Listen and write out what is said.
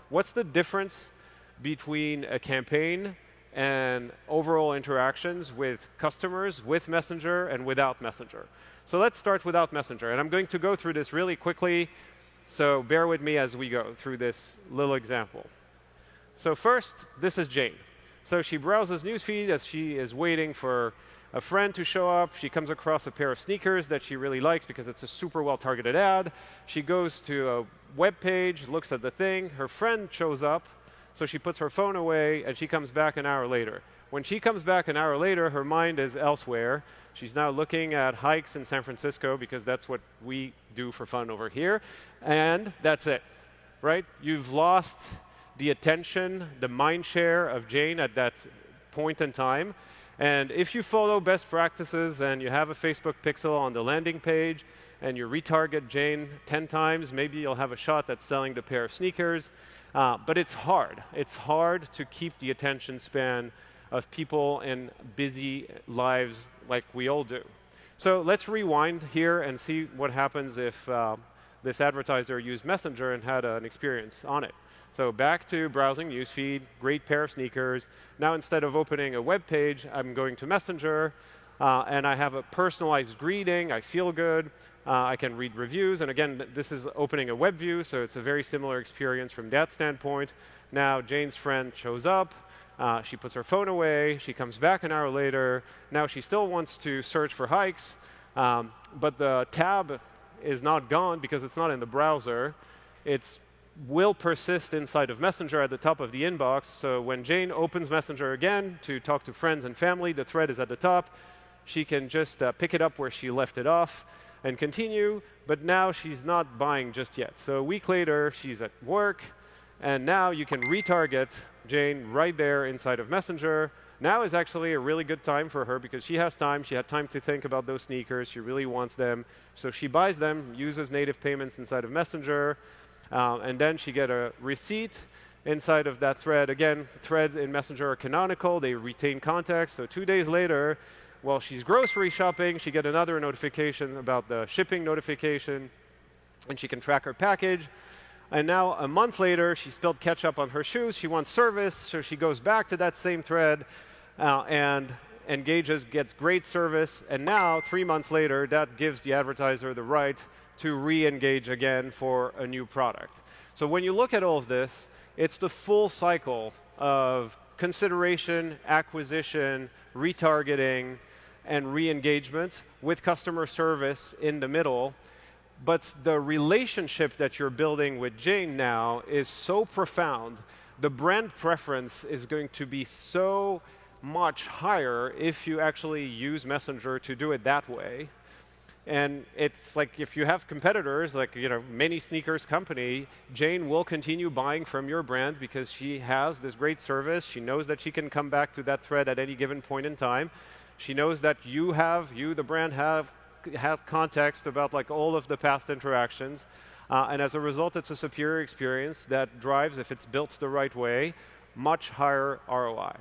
What's the difference between a campaign and overall interactions with customers, with Messenger, and without Messenger? So let's start without Messenger. And I'm going to go through this really quickly, so bear with me as we go through this little example. So first, this is Jane. So she browses newsfeed as she is waiting for a friend to show up. She comes across a pair of sneakers that she really likes because it's a super well-targeted ad. She goes to a web page, looks at the thing. Her friend shows up, so she puts her phone away, and she comes back an hour later. When she comes back an hour later, her mind is elsewhere. She's now looking at hikes in San Francisco because that's what we do for fun over here. And that's it, right? You've lost the attention, the mind share of Jane at that point in time. And if you follow best practices and you have a Facebook pixel on the landing page and you retarget Jane 10 times, maybe you'll have a shot at selling the pair of sneakers. But it's hard. It's hard to keep the attention span of people in busy lives like we all do. So let's rewind here and see what happens if this advertiser used Messenger and had an experience on it. So back to browsing newsfeed, great pair of sneakers. Now instead of opening a web page, I'm going to Messenger, and I have a personalized greeting. I feel good. I can read reviews. And again, this is opening a web view, so it's a very similar experience from that standpoint. Now Jane's friend shows up. She puts her phone away. She comes back an hour later. Now she still wants to search for hikes, but the tab is not gone because it's not in the browser. It will persist inside of Messenger at the top of the inbox. So when Jane opens Messenger again to talk to friends and family, the thread is at the top. She can just pick it up where she left it off and continue, but now she's not buying just yet. So a week later, she's at work, and now you can retarget Jane right there inside of Messenger. Now is actually a really good time for her because she has time. She had time to think about those sneakers. She really wants them. So she buys them, uses native payments inside of Messenger, and then she gets a receipt inside of that thread. Again, threads in Messenger are canonical. They retain context. So 2 days later, while she's grocery shopping, she gets another notification about the shipping notification, and she can track her package. And now, a month later, she spilled ketchup on her shoes. She wants service, so she goes back to that same thread and engages, gets great service. And now, 3 months later, that gives the advertiser the right to re-engage again for a new product. So when you look at all of this, it's the full cycle of consideration, acquisition, retargeting, and re-engagement with customer service in the middle. But the relationship that you're building with Jane now is so profound. The brand preference is going to be so much higher if you actually use Messenger to do it that way. And it's like if you have competitors, like many sneakers company, Jane will continue buying from your brand because she has this great service. She knows that she can come back to that thread at any given point in time. She knows that you, the brand, have context about like all of the past interactions. And as a result, it's a superior experience that drives, if it's built the right way, much higher ROI.